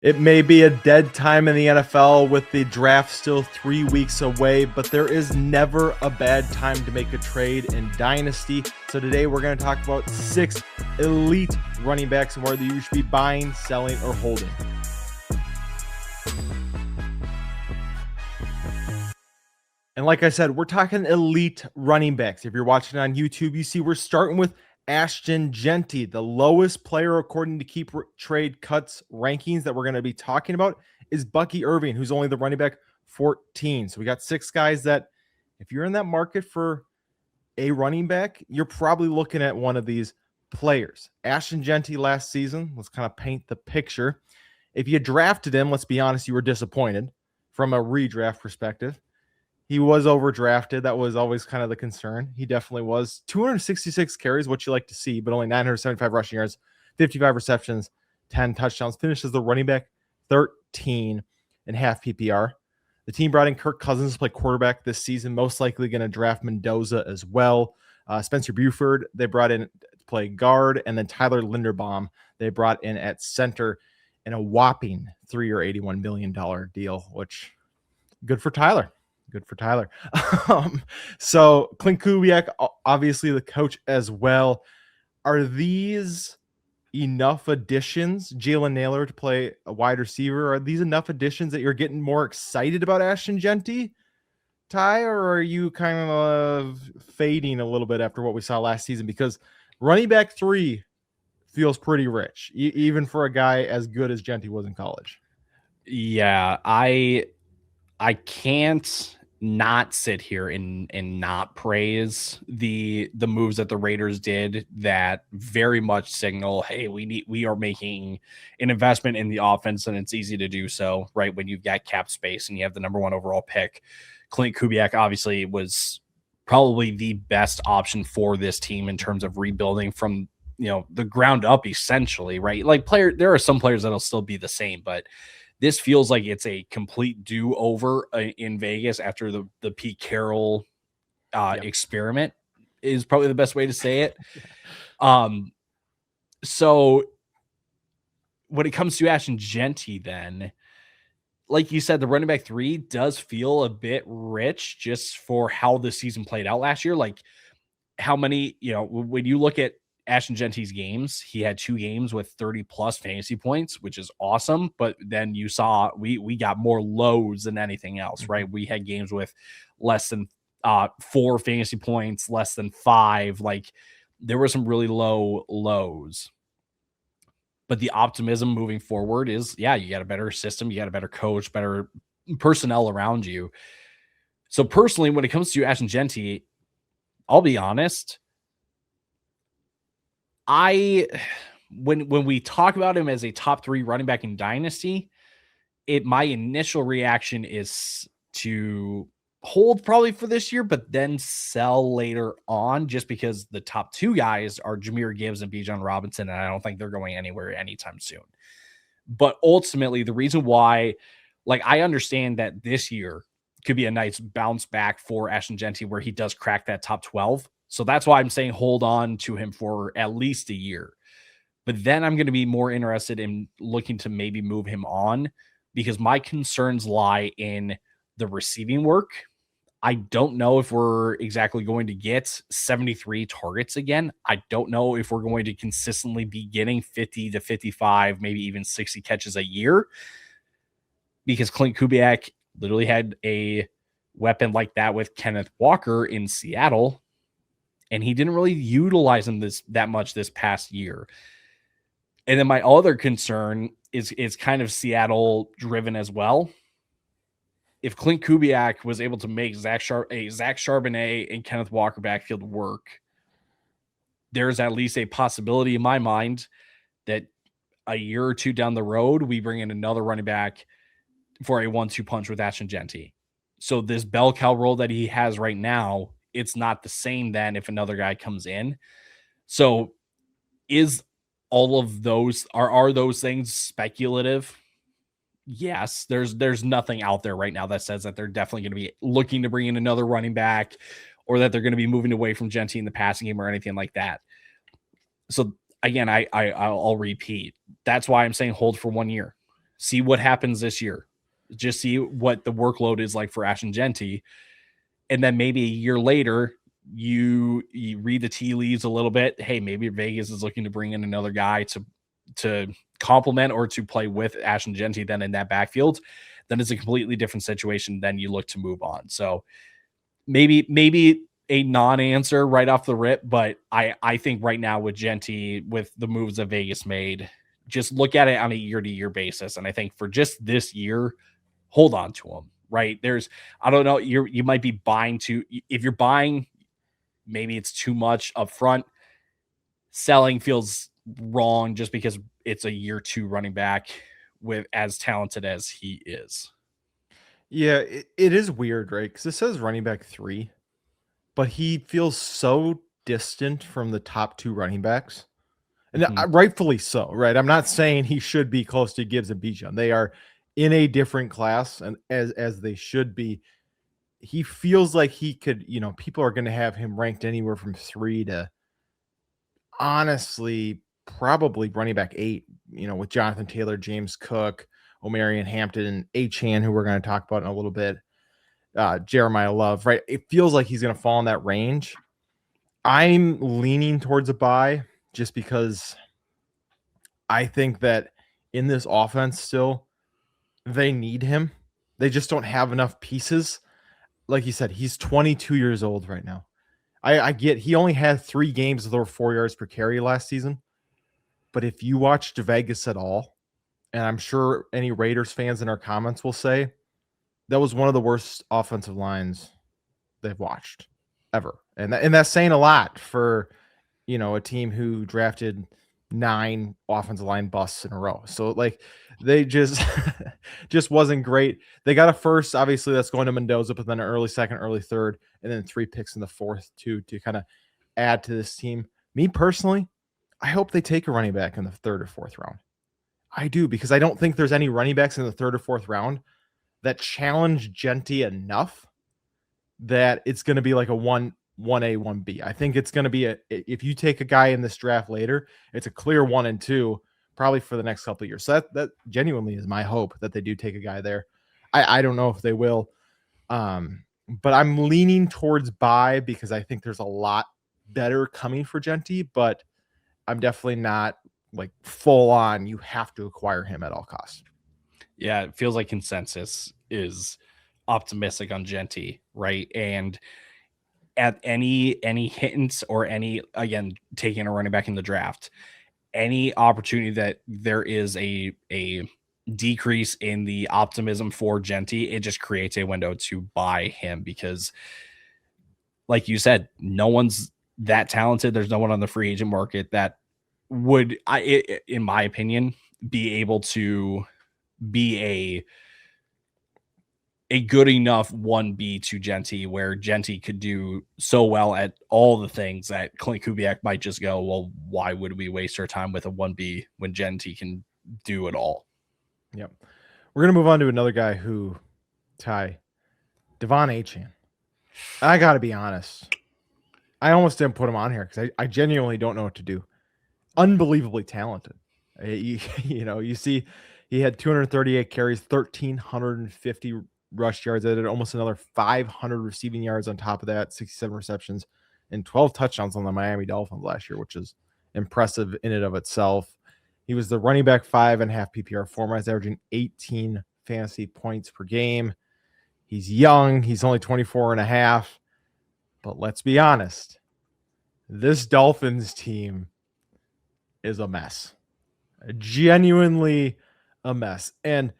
It may be a dead time in the NFL with the draft still 3 weeks away, but there is never a bad time to make a trade in Dynasty. So today we're going to talk about 6 elite running backs and whether you should be buying, selling, or holding. And like I said, we're talking elite running backs. If you're watching on YouTube, you see we're starting with Ashton Jeanty, the lowest player according to Keep Trade Cuts rankings that we're going to be talking about is Bucky Irving, who's only the running back 14. So we got 6 guys that if you're in that market for a running back, you're probably looking at one of these players. Ashton Jeanty last season, let's kind of paint the picture. If you drafted him, let's be honest, you were disappointed from a redraft perspective. He was overdrafted. That was always kind of the concern. He definitely was. 266 carries, what you like to see, but only 975 rushing yards, 55 receptions, 10 touchdowns. Finishes the running back 13 and half PPR. The team brought in Kirk Cousins to play quarterback this season, most likely going to draft Mendoza as well. Spencer Buford, they brought in to play guard, and then Tyler Linderbaum, they brought in at center in a whopping 3-year, $81 million deal, which good for Tyler. Good for Tyler. So Clint Kubiak, obviously the coach as well. Are these enough additions? Jalen Naylor to play a wide receiver. Are these enough additions that you're getting more excited about Ashton Jeanty, Ty, or are you kind of fading a little bit after what we saw last season? Because running back 3 feels pretty rich, even for a guy as good as Jeanty was in college. Yeah, I can't not sit here and not praise the moves that the Raiders did that very much signal, hey, we are making an investment in the offense, and it's easy to do so, right? When you've got cap space and you have the number 1 overall pick. Clint Kubiak obviously was probably the best option for this team in terms of rebuilding from, the ground up, essentially, right? Like there are some players that'll still be the same, but this feels like it's a complete do-over in Vegas after the Pete Carroll experiment is probably the best way to say it. So when it comes to Ashton Jeanty, then, like you said, the running back 3 does feel a bit rich just for how the season played out last year. Like how many, when you look at Ashton Jeanty's games, he had 2 games with 30 plus fantasy points, which is awesome. But then you saw we got more lows than anything else, right? We had games with less than 4 fantasy points, less than 5. Like there were some really low lows. But the optimism moving forward is, you got a better system, you got a better coach, better personnel around you. So personally, when it comes to Ashton Jeanty, I'll be honest, when we talk about him as a top 3 running back in Dynasty, my initial reaction is to hold probably for this year, but then sell later on, just because the top 2 guys are Jahmyr Gibbs and Bijan Robinson, and I don't think they're going anywhere anytime soon. But ultimately, the reason why, I understand that this year could be a nice bounce back for Ashton Jeanty where he does crack that top 12. So that's why I'm saying hold on to him for at least a year. But then I'm going to be more interested in looking to maybe move him on, because my concerns lie in the receiving work. I don't know if we're exactly going to get 73 targets again. I don't know if we're going to consistently be getting 50 to 55, maybe even 60 catches a year, because Clint Kubiak literally had a weapon like that with Kenneth Walker in Seattle, and he didn't really utilize him that much this past year. And then my other concern is kind of Seattle driven as well. If Clint Kubiak was able to make Zach Charbonnet and Kenneth Walker backfield work, there's at least a possibility in my mind that a year or 2 down the road, we bring in another running back for a 1-2 punch with Ashton Jeanty. So this bell cow role that he has right now, it's not the same then if another guy comes in. So is all of those, are those things speculative? Yes, there's nothing out there right now that says that they're definitely going to be looking to bring in another running back, or that they're going to be moving away from Jeanty in the passing game or anything like that. So again, I'll repeat. That's why I'm saying hold for 1 year. See what happens this year. Just see what the workload is like for Ashton Jeanty. And then maybe a year later, you read the tea leaves a little bit. Hey, maybe Vegas is looking to bring in another guy to complement or to play with Ashton Jeanty then in that backfield. Then it's a completely different situation. Then you look to move on. So maybe a non-answer right off the rip, but I think right now with Jeanty, with the moves that Vegas made, just look at it on a year-to-year basis. And I think for just this year, hold on to him, right? I don't know, you might be buying if you're buying, maybe it's too much up front. Selling feels wrong just because it's a year 2 running back with as talented as he is. Yeah, it is weird, right? Because it says running back 3, but he feels so distant from the top 2 running backs. And rightfully so, right? I'm not saying he should be close to Gibbs and Bijan. They are in a different class, and as they should be. He feels like he could, people are going to have him ranked anywhere from 3 to honestly probably running back 8, with Jonathan Taylor, James Cook, Omarion Hampton, and Achane, who we're going to talk about in a little bit. Jeremiah Love, right? It feels like he's going to fall in that range. I'm leaning towards a buy just because I think that in this offense still, they need him. They just don't have enough pieces. Like you said, he's 22 years old right now. I get he only had 3 games with over 4 yards per carry last season. But if you watched Vegas at all, and I'm sure any Raiders fans in our comments will say, that was one of the worst offensive lines they've watched ever. And that's saying a lot for, a team who drafted 9 offensive line busts in a row. So they just wasn't great. They got a first, obviously that's going to Mendoza, but then an early second, early third, and then 3 picks in the fourth to kind of add to this team. Me personally, I hope they take a running back in the 3rd or 4th round. I do, because I don't think there's any running backs in the 3rd or 4th round that challenge Jeanty enough that it's going to be like a 1A, 1B. I think it's going to be if you take a guy in this draft later, it's a clear 1 and 2 probably for the next couple of years. So that genuinely is my hope that they do take a guy there. I don't know if they will. But I'm leaning towards buy because I think there's a lot better coming for Jeanty, but I'm definitely not like full on. You have to acquire him at all costs. Yeah, it feels like consensus is optimistic on Jeanty, right? And at any hints or again, taking a running back in the draft, any opportunity that there is a decrease in the optimism for Jeanty, it just creates a window to buy him because, like you said, no one's that talented. There's no one on the free agent market that would, in my opinion, be able to be a good enough 1B to Jeanty where Jeanty could do so well at all the things that Clint Kubiak might just go, well, why would we waste our time with a 1B when Jeanty can do it all? Yep. We're going to move on to another guy who, Ty, Devon Achane. I got to be honest. I almost didn't put him on here because I genuinely don't know what to do. Unbelievably talented. You see he had 238 carries, 1,350 rush yards, added almost another 500 receiving yards on top of that, 67 receptions, and 12 touchdowns on the Miami Dolphins last year, which is impressive in and of itself. He was the running back 5.5 PPR format, averaging 18 fantasy points per game. He's young. He's only 24 and a half. But let's be honest, this Dolphins team is a mess. Genuinely a mess. And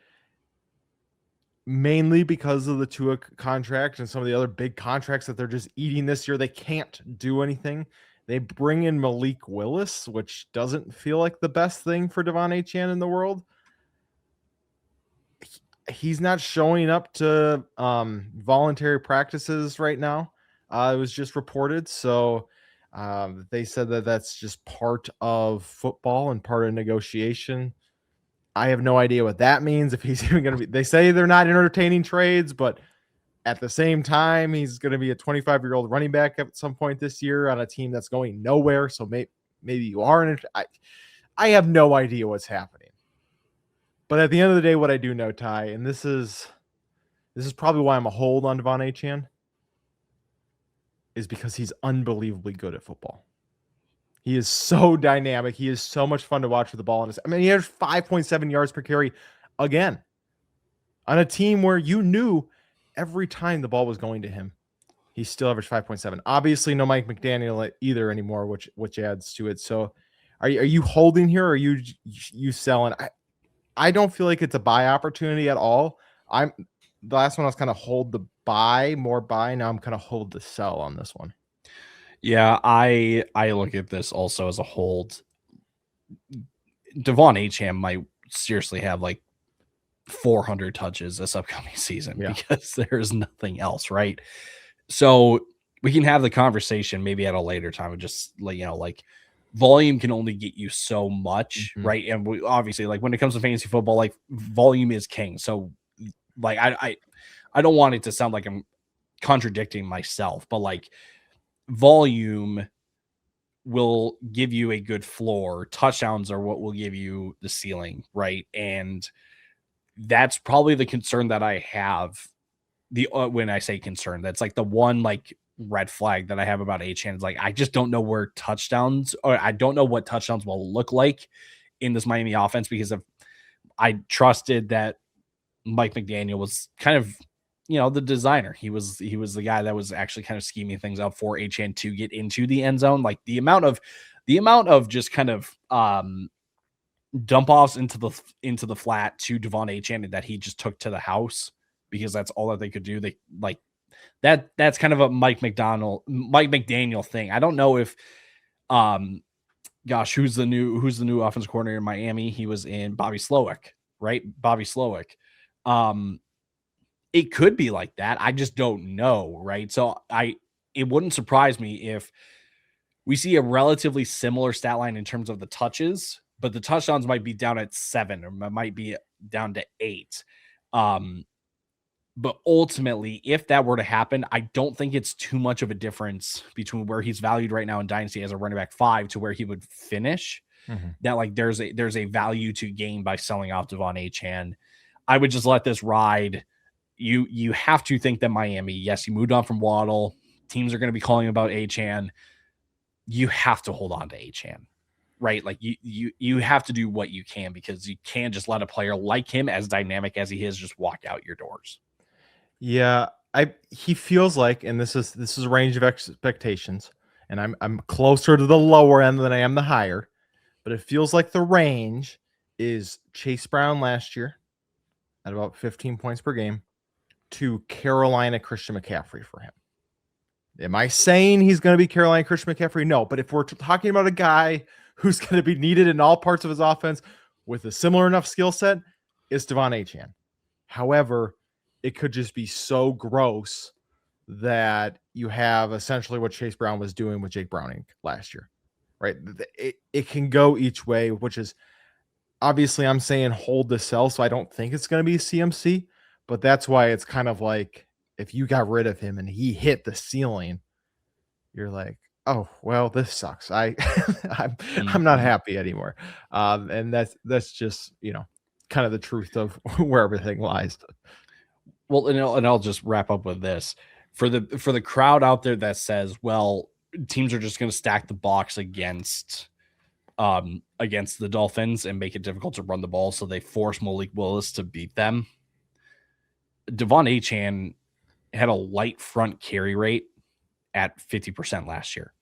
mainly because of the Tua contract and some of the other big contracts that they're just eating this year, they can't do anything. They bring in Malik Willis, which doesn't feel like the best thing for Devon Achane in the world. He's not showing up to voluntary practices right now. It was just reported. So they said that that's just part of football and part of negotiation. I have no idea what that means. If he's even going to be, they say they're not entertaining trades, but at the same time, he's going to be a 25-year-old running back at some point this year on a team that's going nowhere. So maybe you are in it. I have no idea what's happening. But at the end of the day, what I do know, Ty, and this is probably why I'm a hold on Devon Achane, is because he's unbelievably good at football. He is so dynamic. He is so much fun to watch with the ball in his. I mean, he has 5.7 yards per carry again on a team where you knew every time the ball was going to him, he still averaged 5.7. Obviously, no Mike McDaniel either anymore, which adds to it. So, are you holding here, or are you selling? I don't feel like it's a buy opportunity at all. The last one I was kind of hold the buy, more buy. Now I'm kind of hold the sell on this one. Yeah, I look at this also as a hold. Devon Achane might seriously have like 400 touches this upcoming season because there's nothing else, right? So we can have the conversation maybe at a later time of just like volume can only get you so much, right? And we obviously, like, when it comes to fantasy football, like, volume is king. So like I don't want it to sound like I'm contradicting myself, but like volume will give you a good floor. Touchdowns are what will give you the ceiling, right? And that's probably the concern that I have. When I say concern, that's like the one like red flag that I have about Achane is like I just don't know where touchdowns, or I don't know what touchdowns will look like in this Miami offense, because I trusted that Mike McDaniel was kind of, the designer. He was the guy that was actually kind of scheming things up for Achane to get into the end zone. Like the amount of just kind of dump offs into the flat to Devon Achane that he just took to the house, because that's all that they could do. They like that's kind of a Mike McDaniel thing. I don't know if who's the new offensive coordinator in Miami? He was in Bobby Slowick, right? Bobby Slowick. It could be like that. I just don't know, right? So it wouldn't surprise me if we see a relatively similar stat line in terms of the touches, but the touchdowns might be down at 7 or might be down to 8. But ultimately, if that were to happen, I don't think it's too much of a difference between where he's valued right now in Dynasty as a running back 5 to where he would finish. That like there's a value to gain by selling off Devon Achane. I would just let this ride. You have to think that Miami, yes, you moved on from Waddle. Teams are going to be calling about Achane. You have to hold on to Achane, right? Like you have to do what you can, because you can't just let a player like him, as dynamic as he is, just walk out your doors. Yeah, he feels like, and this is a range of expectations, and I'm closer to the lower end than I am the higher, but it feels like the range is Chase Brown last year at about 15 points per game to Carolina Christian McCaffrey for him. Am I saying he's going to be Carolina Christian McCaffrey? No, but if we're talking about a guy who's going to be needed in all parts of his offense with a similar enough skill set, it's Devon Achane. However, it could just be so gross that you have essentially what Chase Brown was doing with Jake Browning last year, right? It can go each way, which is obviously I'm saying hold the sell. So I don't think it's going to be CMC, but that's why it's kind of like, if you got rid of him and he hit the ceiling, you're like, oh, well, this sucks. I'm not happy anymore. And that's just, kind of the truth of where everything lies. Well, and I'll just wrap up with this for the crowd out there that says, well, teams are just going to stack the box against the Dolphins and make it difficult to run the ball, so they force Malik Willis to beat them. Devon Achane had a light front carry rate at 50% last year.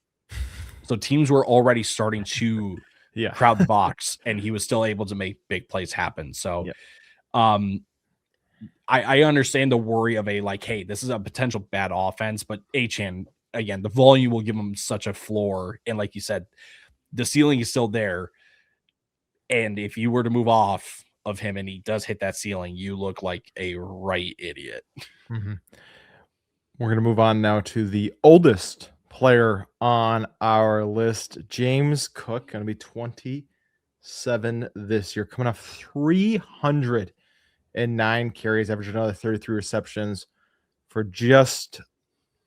So teams were already starting to crowd the box, and he was still able to make big plays happen. So I understand the worry of hey, this is a potential bad offense, but Achane, again, the volume will give him such a floor. And like you said, the ceiling is still there. And if you were to move off of him and he does hit that ceiling, you look like a right idiot. We're going to move on now to the oldest player on our list, James Cook, going to be 27 this year, coming off 309 carries, averaged another 33 receptions for just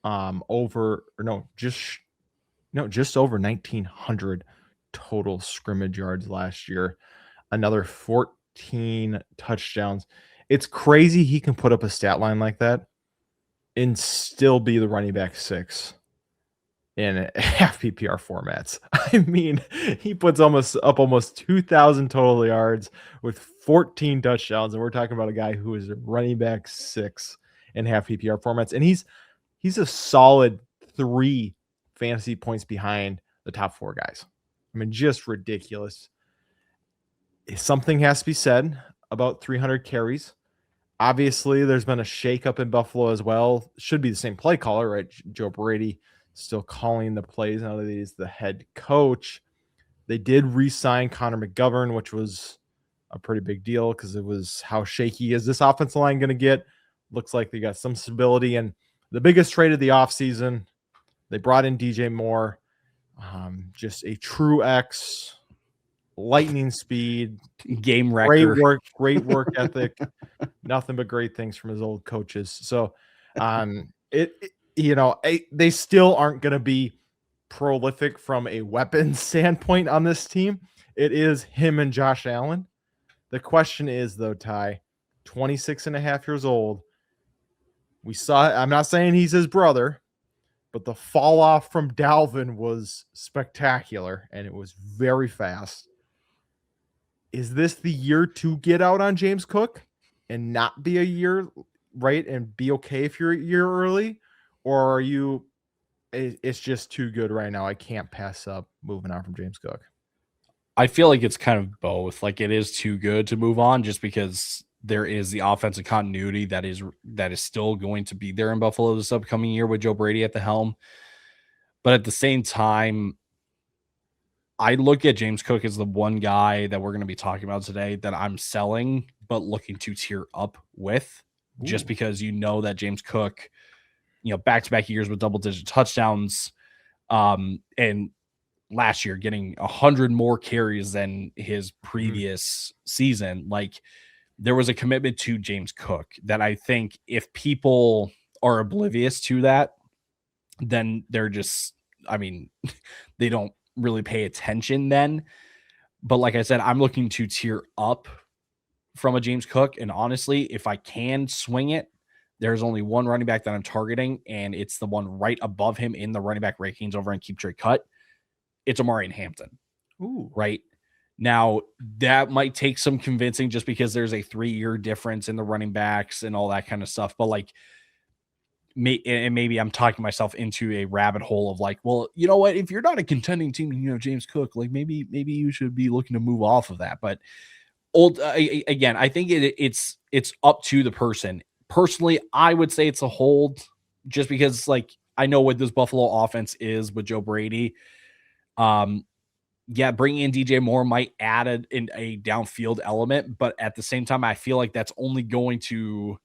over 1,900 total scrimmage yards last year. Another 14 touchdowns. It's crazy he can put up a stat line like that and still be the running back 6 in half PPR formats. I mean, he puts almost 2,000 total yards with 14 touchdowns, and we're talking about a guy who is running back 6 in half PPR formats, and he's a solid 3 fantasy points behind the top 4 guys. I mean, just ridiculous. Something has to be said about 300 carries. Obviously, there's been a shakeup in Buffalo as well. Should be the same play caller, right? Joe Brady still calling the plays now that he's the head coach. They did re-sign Connor McGovern, which was a pretty big deal because it was how shaky is this offensive line going to get? Looks like they got some stability. And the biggest trade of the offseason, they brought in DJ Moore, just a true X, lightning speed, game wrecker. Great work ethic. Nothing but great things from his old coaches. So, they still aren't going to be prolific from a weapon standpoint on this team. It is him and Josh Allen. The question is, though, Ty, 26 and a half years old. We saw it. I'm not saying he's his brother, but the fall off from Dalvin was spectacular, and it was very fast. Is this the year to get out on James Cook and not be a year, right, and be okay if you're a year early? Or are you, it's just too good right now, I can't pass up moving on from James Cook? I feel like it's kind of both. Like, it is too good to move on just because there is the offensive continuity that is still going to be there in Buffalo this upcoming year with Joe Brady at the helm. But at the same time, I look at James Cook as the one guy that we're going to be talking about today that I'm selling, but looking to tier up with. Ooh. Just because that James Cook, back-to-back years with double-digit touchdowns, and last year getting 100 more carries than his previous season. Like, there was a commitment to James Cook that I think if people are oblivious to that, then they're just, they don't really pay attention then. But like I said, I'm looking to tier up from a James Cook. And honestly, if I can swing it, there's only one running back that I'm targeting, and it's the one right above him in the running back rankings over in Keep Trade Cut. It's Amari Hampton. Ooh. Right now, that might take some convincing just because there's a 3-year difference in the running backs and all that kind of stuff. But like, maybe I'm talking myself into a rabbit hole of like, well, you know what? If you're not a contending team, James Cook, like maybe you should be looking to move off of that. But again, I think it's up to the person. Personally, I would say it's a hold just because, like, I know what this Buffalo offense is with Joe Brady. Bringing in DJ Moore might add a downfield element, but at the same time, I feel like that's only going to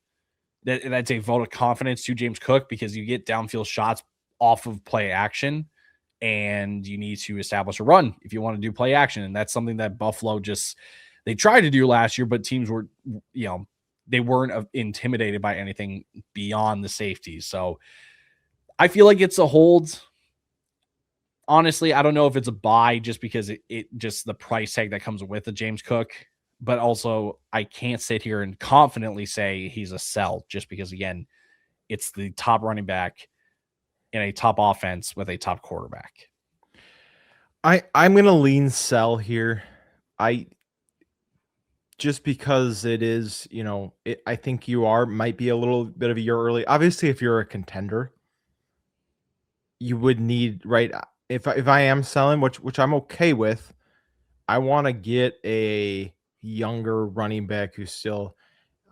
that's a vote of confidence to James Cook because you get downfield shots off of play action, and you need to establish a run if you want to do play action, and that's something that Buffalo they tried to do last year, but teams were they weren't intimidated by anything beyond the safeties. So I feel like it's a hold. Honestly, I don't know if it's a buy just because it just the price tag that comes with the James Cook, but also I can't sit here and confidently say he's a sell just because, again, it's the top running back in a top offense with a top quarterback. I'm going to lean sell here. Just because it is, I think you might be a little bit of a year early. Obviously, if you're a contender, you would need, right? If I am selling, which I'm okay with, I want to get a younger running back who's still,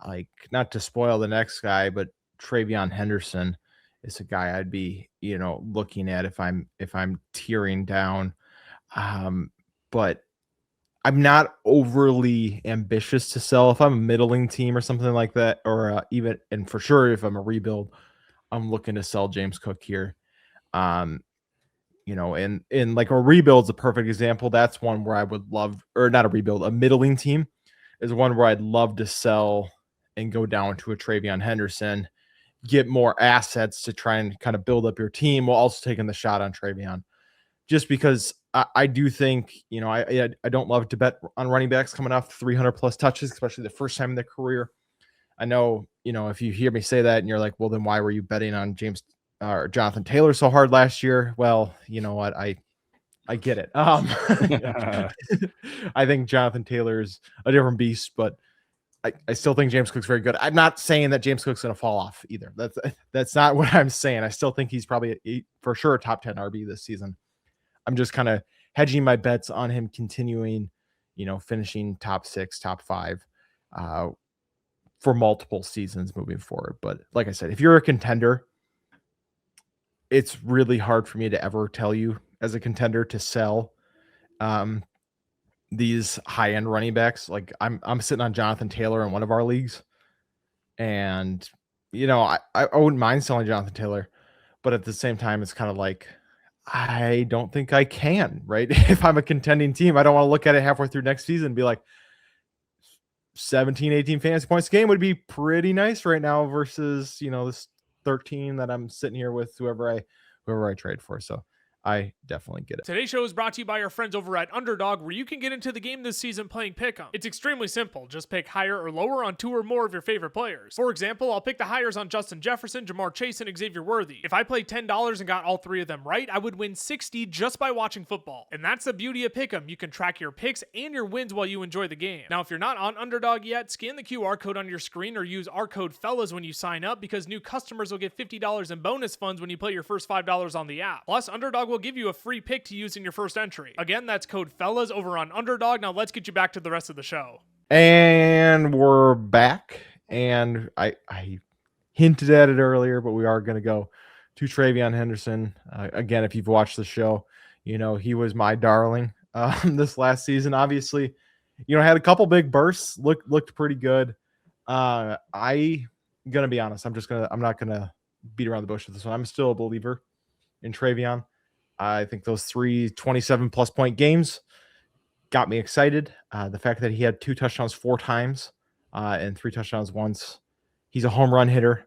like, not to spoil the next guy, but TreyVeon Henderson is a guy I'd be, looking at if I'm tearing down. But I'm not overly ambitious to sell if I'm a middling team or something like that, or even, and for sure if I'm a rebuild, I'm looking to sell James Cook here. And like a rebuild's a perfect example. That's one where I would love, or not a rebuild, a middling team is one where I'd love to sell and go down to a TreyVeon Henderson, get more assets to try and kind of build up your team while also taking the shot on TreyVeon. Just because I do think, I don't love to bet on running backs coming off 300 plus touches, especially the first time in their career. I know, if you hear me say that and you're like, well, then why were you betting on James or Jonathan Taylor so hard last year? Well, you know what? I get it. I think Jonathan Taylor's a different beast, but I still think James Cook's very good. I'm not saying that James Cook's going to fall off either. That's not what I'm saying. I still think he's probably for sure a top 10 RB this season. I'm just kind of hedging my bets on him continuing, finishing top 6, top 5 for multiple seasons moving forward. But like I said, if you're a contender, it's really hard for me to ever tell you as a contender to sell these high-end running backs. Like I'm sitting on Jonathan Taylor in one of our leagues, and I wouldn't mind selling Jonathan Taylor, but at the same time, it's kind of like I don't think I can, right? If I'm a contending team, I don't want to look at it halfway through next season and be like 17, 18 fantasy points a game would be pretty nice right now versus, this 13 that I'm sitting here with whoever I trade for. So I definitely get it. Today's show is brought to you by our friends over at Underdog, where you can get into the game this season playing Pick'em. It's extremely simple. Just pick higher or lower on 2 or more of your favorite players. For example, I'll pick the highers on Justin Jefferson, Jamar Chase, and Xavier Worthy. If I played $10 and got all 3 of them right, I would win $60 just by watching football. And that's the beauty of Pick'em. You can track your picks and your wins while you enjoy the game. Now, if you're not on Underdog yet, scan the QR code on your screen or use our code FELLAS when you sign up, because new customers will get $50 in bonus funds when you play your first $5 on the app. Plus, Underdog will give you a free pick to use in your first entry. Again, that's code FELLAS over on Underdog. Now let's get you back to the rest of the show. And we're back. And I hinted at it earlier, but we are going to go to TreyVeon Henderson. Again, if you've watched the show, he was my darling this last season. Obviously, had a couple big bursts, looked pretty good. I'm going to be honest. I'm not going to beat around the bush with this one. I'm still a believer in TreyVeon. I think those 3 27-plus point games got me excited. The fact that he had 2 touchdowns 4 times and 3 touchdowns once. He's a home run hitter.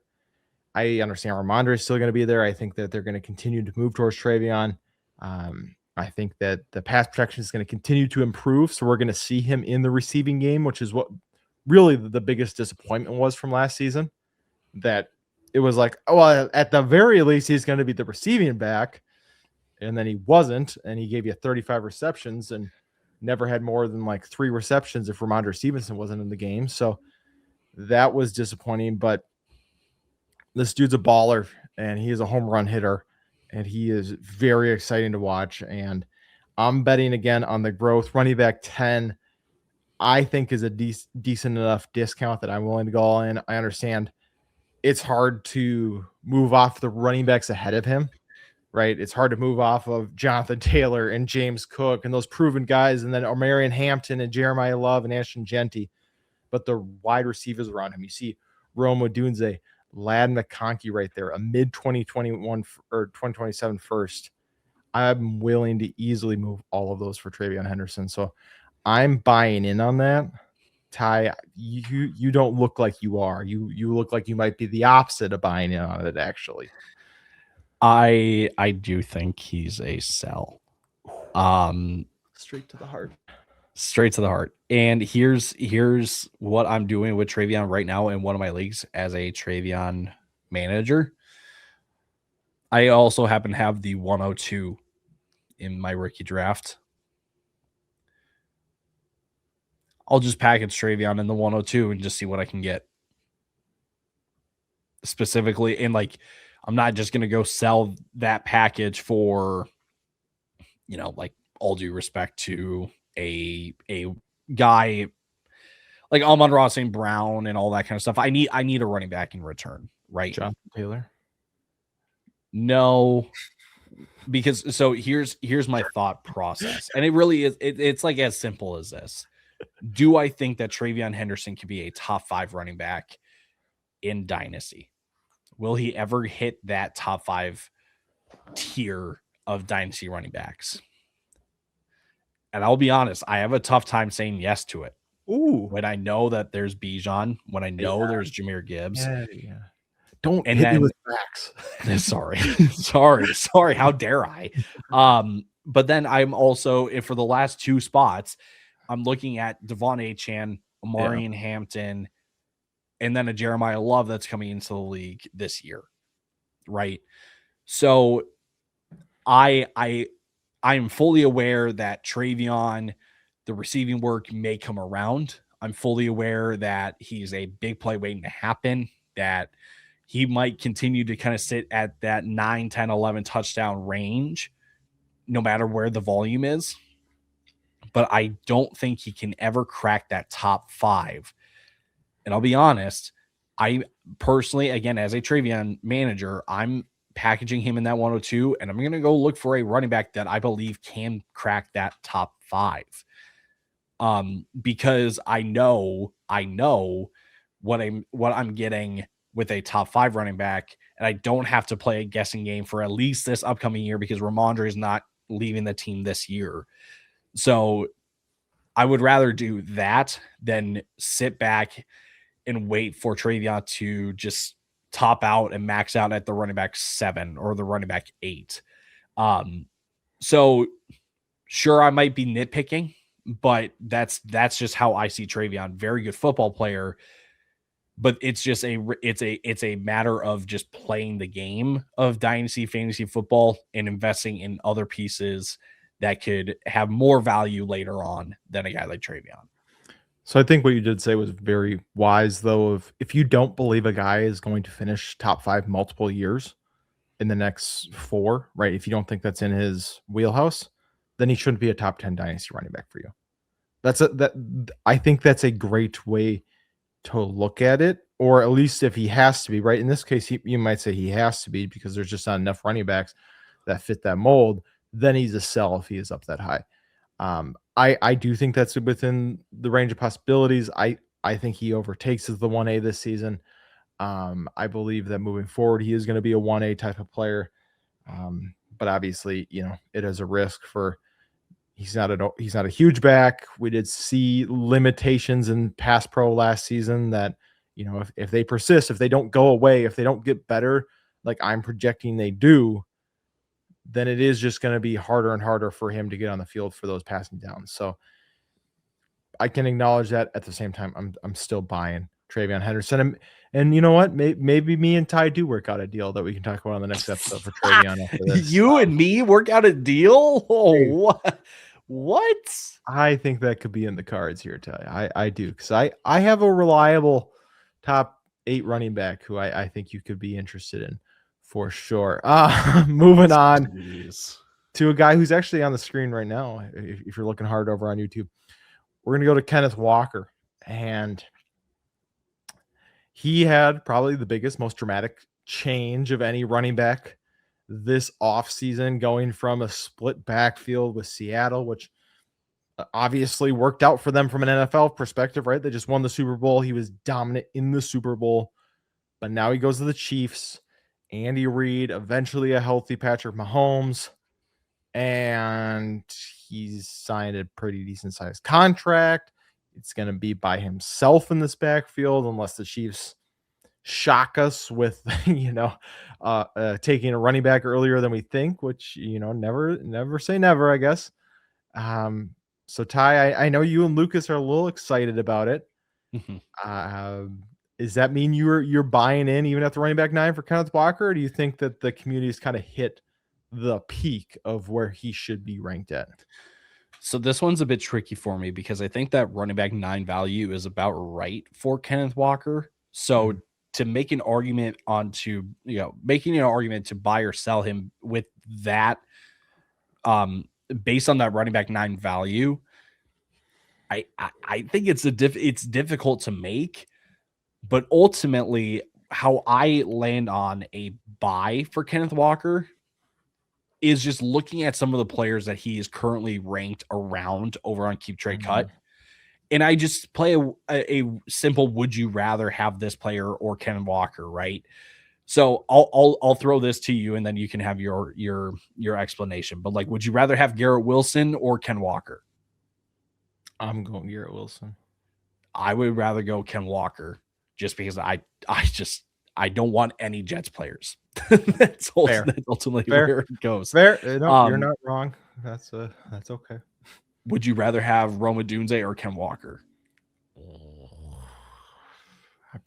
I understand Ramondre is still going to be there. I think that they're going to continue to move towards TreyVeon. I think that the pass protection is going to continue to improve. So we're going to see him in the receiving game, which is what really the biggest disappointment was from last season. That it was like, oh, well, at the very least, he's going to be the receiving back. And then he wasn't, and he gave you 35 receptions and never had more than like 3 receptions if Ramondre Stevenson wasn't in the game. So that was disappointing, but this dude's a baller, and he is a home run hitter, and he is very exciting to watch. And I'm betting again on the growth. Running back 10, I think, is a decent enough discount that I'm willing to go all in. I understand it's hard to move off the running backs ahead of him. Right, it's hard to move off of Jonathan Taylor and James Cook and those proven guys, and then Omarion Hampton and Jeremiah Love and Ashton Jeanty. But the wide receivers around him, you see Rome Odunze, Ladd McConkey right there, a mid 2021 or 2027 first. I'm willing to easily move all of those for TreyVeon Henderson. So I'm buying in on that. Ty, you don't look like you are. You look like you might be the opposite of buying in on it, actually. I do think he's a sell. Straight to the heart. Straight to the heart. And here's what I'm doing with TreyVeon right now in one of my leagues as a TreyVeon manager. I also happen to have the 102 in my rookie draft. I'll just package TreyVeon in the 102 and just see what I can get. Specifically, and like, I'm not just going to go sell that package for, like, all due respect to a guy like Amon-Ra St. Brown and all that kind of stuff. I need a running back in return, right? Jonathan Taylor? No, because so here's my thought process. And it really is, it's like as simple as this. Do I think that TreyVeon Henderson could be a top 5 running back in Dynasty? Will he ever hit that top 5 tier of Dynasty running backs? And I'll be honest, I have a tough time saying yes to it. Ooh. When I know that there's Bijan, when I know there's Jahmyr Gibbs. Yeah. Don't and hit then, me with facts. sorry. How dare I? But then I'm also, if for the last 2 spots, I'm looking at Devon Achane, Amarian Hampton, and then a Jeremiah Love that's coming into the league this year, right? So I'm fully aware that TreyVeon, the receiving work may come around. I'm fully aware that he's a big play waiting to happen, that he might continue to kind of sit at that 9, 10, 11 touchdown range, no matter where the volume is. But I don't think he can ever crack that top 5. And I'll be honest, I personally, again, as a TreyVeon manager, I'm packaging him in that 102, and I'm going to go look for a running back that I believe can crack that top 5. Because I know what I'm getting with a top 5 running back, and I don't have to play a guessing game for at least this upcoming year because Ramondre is not leaving the team this year. So I would rather do that than sit back and wait for TreyVeon to just top out and max out at the running back 7 or the running back 8. So sure, I might be nitpicking, but that's just how I see TreyVeon. Very good football player, but it's just it's a matter of just playing the game of Dynasty Fantasy Football and investing in other pieces that could have more value later on than a guy like TreyVeon. So I think what you did say was very wise, though. If you don't believe a guy is going to finish top 5 multiple years in the next 4, right? If you don't think that's in his wheelhouse, then he shouldn't be a top 10 dynasty running back for you. I think that's a great way to look at it, or at least if he has to be, right? In this case, you might say he has to be because there's just not enough running backs that fit that mold. Then he's a sell if he is up that high. I do think that's within the range of possibilities. I think he overtakes as the 1A this season. I believe that moving forward, he is going to be a 1A type of player. But obviously, it is a risk for he's not a huge back. We did see limitations in pass pro last season that, if they persist, if they don't go away, if they don't get better, like I'm projecting they do, then it is just going to be harder and harder for him to get on the field for those passing downs. So I can acknowledge that. At the same time, I'm still buying TreyVeon Henderson. And you know what? Maybe me and Ty do work out a deal that we can talk about on the next episode for TreyVeon after this. You and me work out a deal? Oh, what? I think that could be in the cards here, Ty. I do, because I have a reliable top 8 running back who I think you could be interested in. For sure. Moving on to a guy who's actually on the screen right now. If you're looking hard over on YouTube, we're going to go to Kenneth Walker. And he had probably the biggest, most dramatic change of any running back this offseason, going from a split backfield with Seattle, which obviously worked out for them from an NFL perspective, right? They just won the Super Bowl. He was dominant in the Super Bowl. But now he goes to the Chiefs. Andy Reid, eventually a healthy Patrick Mahomes, and he's signed a pretty decent sized contract. It's going to be by himself in this backfield unless the Chiefs shock us with, taking a running back earlier than we think, which, never say never, I guess. So Ty, I know you and Lucas are a little excited about it. Does that mean you're buying in even at the running back 9 for Kenneth Walker, or do you think that the community has kind of hit the peak of where he should be ranked at? So this one's a bit tricky for me because I think that running back 9 value is about right for Kenneth Walker. So to make an argument making an argument to buy or sell him with that, based on that running back 9 value, I think it's difficult to make. But ultimately, how I land on a buy for Kenneth Walker is just looking at some of the players that he is currently ranked around over on Keep Trade Cut. And I just play a simple, would you rather have this player or Kenneth Walker, right? So I'll throw this to you and then you can have your explanation. But would you rather have Garrett Wilson or Ken Walker? I'm going Garrett Wilson. I would rather go Ken Walker. Just because I I don't want any Jets players. That's ultimately where it goes. Fair. No, you're not wrong. That's okay. Would you rather have Roma Dunze or Ken Walker?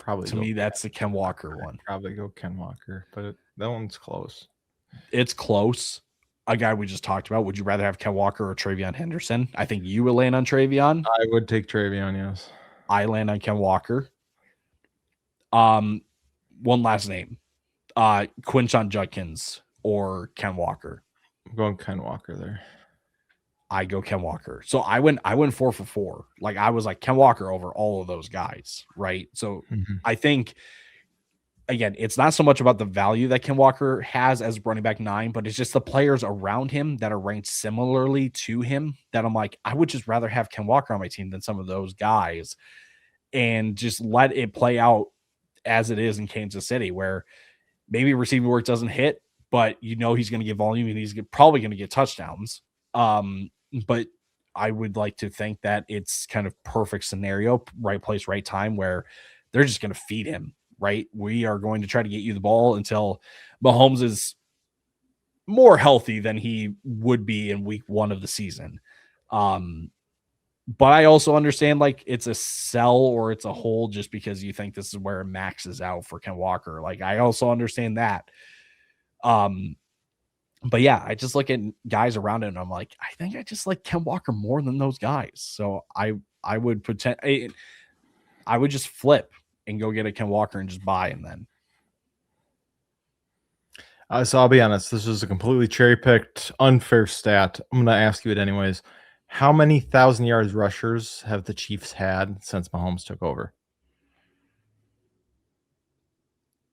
To me, that's the Ken Walker one. Probably go Ken Walker, but that one's close. It's close. A guy we just talked about. Would you rather have Ken Walker or TreyVeon Henderson? I think you would land on TreyVeon. I would take TreyVeon, yes. I land on Ken Walker. One last name. Quinshon Judkins or Ken Walker. I'm going Ken Walker there. I go Ken Walker. So I went 4 for 4. Like I was like Ken Walker over all of those guys, right? So I think again, it's not so much about the value that Ken Walker has as running back 9, but it's just the players around him that are ranked similarly to him that I'm like, I would just rather have Ken Walker on my team than some of those guys and just let it play out as it is in Kansas City, where maybe receiving work doesn't hit, but you know he's going to get volume and he's probably going to get touchdowns. But I would like to think that it's kind of perfect scenario, right place, right time, where they're just going to feed him, right? We are going to try to get you the ball until Mahomes is more healthy than he would be in week 1 of the season. But I also understand like it's a sell or it's a hold just because you think this is where it maxes out for Ken Walker. Like I also understand that. But yeah, I just look at guys around it and I'm like, I think I just like Ken Walker more than those guys. So I would I would just flip and go get a Ken Walker and just buy him then. So I'll be honest, this is a completely cherry-picked, unfair stat. I'm going to ask you it anyways. How many 1,000 yards rushers have the Chiefs had since Mahomes took over?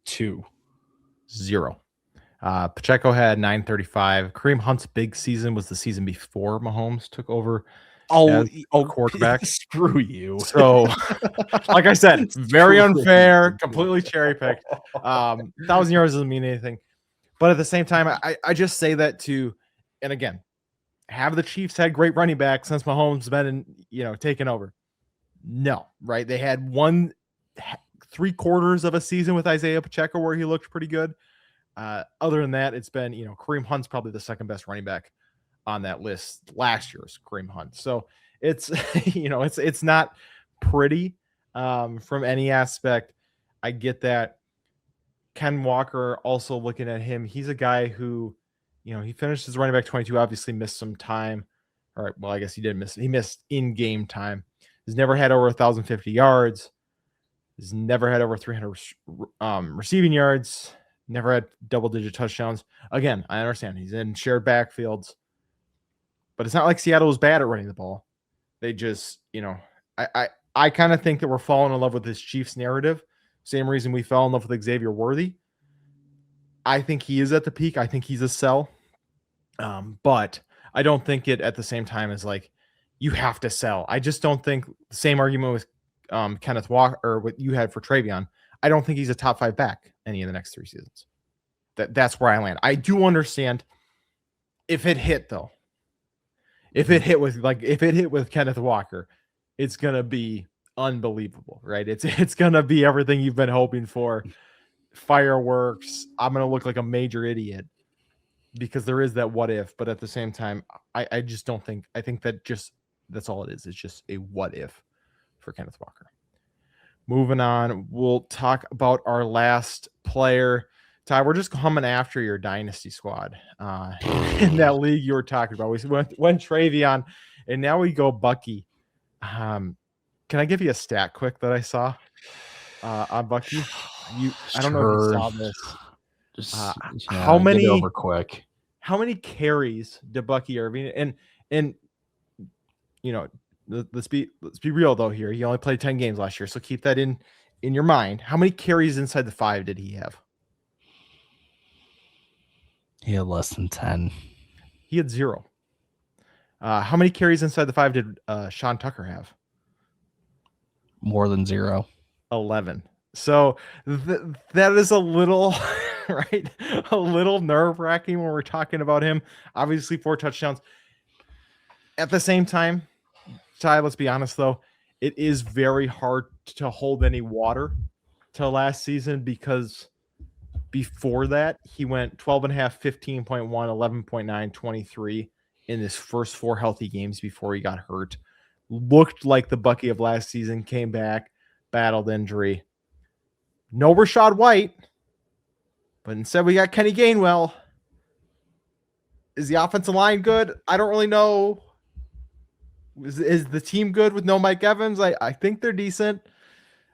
2. 0. Pacheco had 935. Kareem Hunt's big season was the season before Mahomes took over. Quarterback. Screw you. So, like I said, it's very unfair, completely cherry-picked. 1,000 yards doesn't mean anything. But at the same time, I just say that to, and again, have the Chiefs had great running backs since Mahomes been taken over? No, right? They had 3/4 of a season with Isaiah Pacheco where he looked pretty good. Other than that, it's been, Kareem Hunt's probably the second best running back on that list. Last year's Kareem Hunt. So it's, it's not pretty from any aspect. I get that. Ken Walker, also looking at him, he's a guy who, he finished his running back 22, obviously missed some time. All right, well, I guess he did miss. He missed in-game time. He's never had over 1,050 yards. He's never had over 300 receiving yards. Never had double-digit touchdowns. Again, I understand he's in shared backfields, but it's not like Seattle was bad at running the ball. They just, I kind of think that we're falling in love with this Chiefs narrative. Same reason we fell in love with Xavier Worthy. I think he is at the peak. I think he's a sell. But I don't think it at the same time is like you have to sell. I just don't think the same argument with Kenneth Walker or what you had for TreyVeon. I don't think he's a top 5 back any of the next 3 seasons. That's where I land. I do understand if it hit though. If it hit with Kenneth Walker, it's gonna be unbelievable, right? It's gonna be everything you've been hoping for. Fireworks. I'm gonna look like a major idiot because there is that what if, but at the same time, I just don't think. I think that's all it is. It's just a what if for Kenneth Walker. Moving on, we'll talk about our last player. Ty, we're just coming after your dynasty squad in that league you were talking about. We went TreyVeon, and now we go Bucky. Can I give you a stat quick that I saw on Bucky? I don't know if you saw this. How many over quick? How many carries did Bucky Irving and let's be real though here. He only played 10 games last year, so keep that in your mind. How many carries inside the 5 did he have? He had less than 10. He had 0. How many carries inside the 5 did Sean Tucker have? More than 0. 11. So that is a little right, a little nerve-wracking when we're talking about him. Obviously 4 touchdowns. At the same time, Ty, let's be honest though, it is very hard to hold any water to last season because before that, he went 12.5, 15.1, 11.9, 23 in his first 4 healthy games before he got hurt. Looked like the Bucky of last season, came back, battled injury. No Rashad White, but instead we got Kenny Gainwell. Is the offensive line good? I don't really know. Is the team good with no Mike Evans? I think they're decent.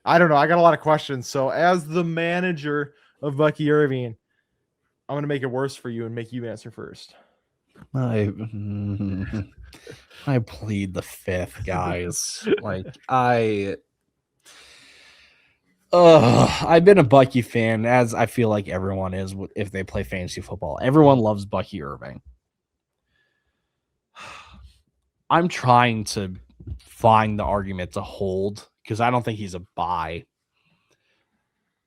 I don't know. I got a lot of questions. So as the manager of Bucky Irving, I'm going to make it worse for you and make you answer first. I plead the fifth, guys. I've been a Bucky fan, as I feel like everyone is if they play fantasy football. Everyone loves Bucky Irving. I'm trying to find the argument to hold because I don't think he's a buy.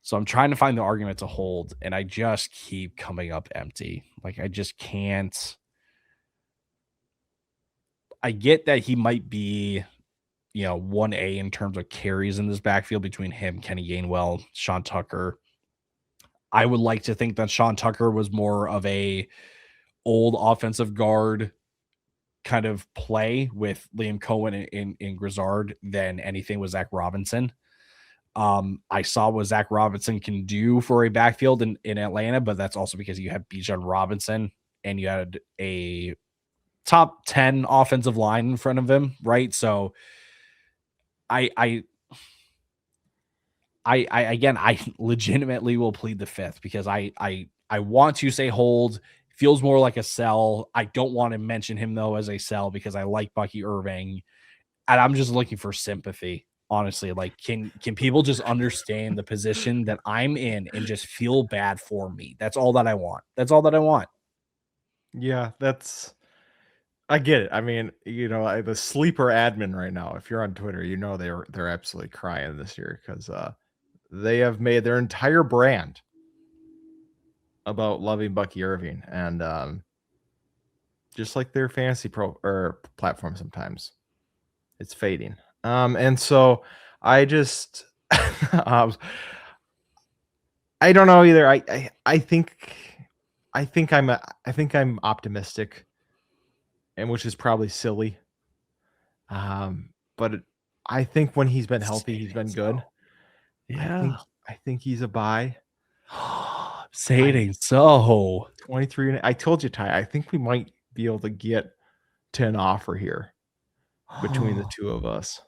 So I'm trying to find the argument to hold, and I just keep coming up empty. Like, I just can't. I get that he might be, 1A in terms of carries in this backfield between him, Kenny Gainwell, Sean Tucker. I would like to think that Sean Tucker was more of a old offensive guard kind of play with Liam Cohen and Grizzard than anything with Zach Robinson. I saw what Zach Robinson can do for a backfield in Atlanta, but that's also because you had Bijan Robinson and you had a top 10 offensive line in front of him, right? So I legitimately will plead the fifth because I want to say hold. Feels more like a sell. I don't want to mention him though as a sell because I like Bucky Irving, and I'm just looking for sympathy. Honestly, like can people just understand the position that I'm in and just feel bad for me? That's all that I want. That's all that I want. Yeah, I get it. I mean, the sleeper admin right now, if you're on Twitter, they're absolutely crying this year because they have made their entire brand about loving Bucky Irving, and just like their fantasy platform, sometimes it's fading. And so I just I don't know either. I think I'm optimistic, and which is probably silly. But I think when he's been healthy, he's been good. Yeah. I think he's a buy. Saying so. 23. I told you, Ty, I think we might be able to get to an offer here between the two of us.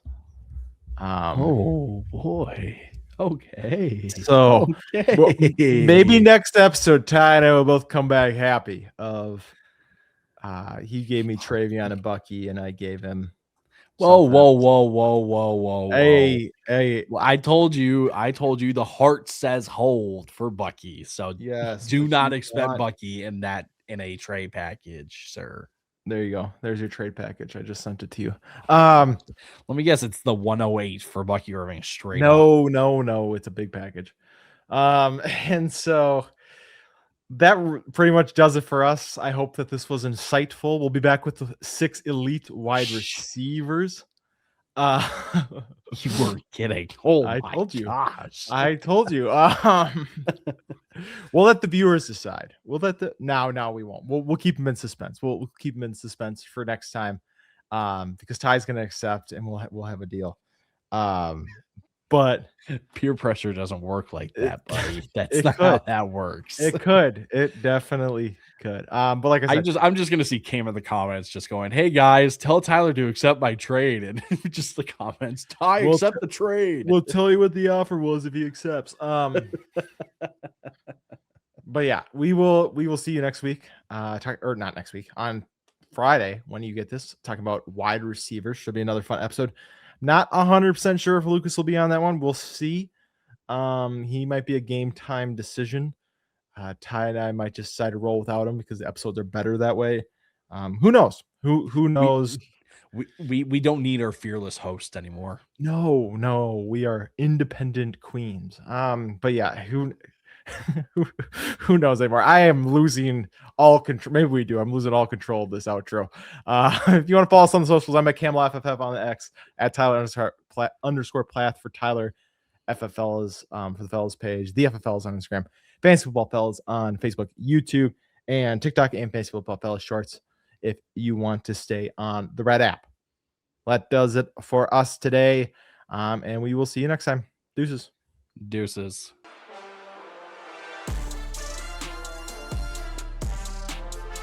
Oh boy. Okay. So well, maybe next episode, Ty and I will both come back happy of he gave me TreyVeon and Bucky, and I gave him Whoa. Hey. Well, I told you the heart says hold for Bucky. So yes, do not expect Bucky in a trade package, sir. There you go. There's your trade package. I just sent it to you. Let me guess, it's the 108 for Bucky Irving straight. No, it's a big package. And so that pretty much does it for us. I hope that this was insightful. We'll be back with the 6 elite wide receivers. You were kidding. Oh, I my told you. Gosh. I told you. We'll let the viewers decide. We'll let now we won't. We'll keep them in suspense. We'll keep them in suspense for next time. Because Ty's gonna accept and we'll have a deal. But peer pressure doesn't work like that, buddy. That's not how that works. It could. It definitely could. But like I said, I'm just gonna see Cam in the comments just going, "Hey guys, tell Tyler to accept my trade," and just the comments, "Ty, accept the trade." We'll tell you what the offer was if he accepts. But yeah, we will see you next week. Or not next week, on Friday when you get this, talking about wide receivers. Should be another fun episode. Not 100% sure if Lucas will be on that one. We'll see. He might be a game time decision. Ty and I might just decide to roll without him because the episodes are better that way. Who knows? Who knows? We don't need our fearless host anymore. No, we are independent queens. But yeah, who knows anymore? I am losing all control. Maybe we do. I'm losing all control of this outro. If you want to follow us on the socials, I'm at CamelFFF on the X, at Tyler _Plath for Tyler FFLs for the Fellas page, the FFLs on Instagram, Fantasy Football Fellas on Facebook, YouTube, and TikTok, and Fantasy Football Fellas Shorts if you want to stay on the Red app. That does it for us today, and we will see you next time. Deuces. Deuces.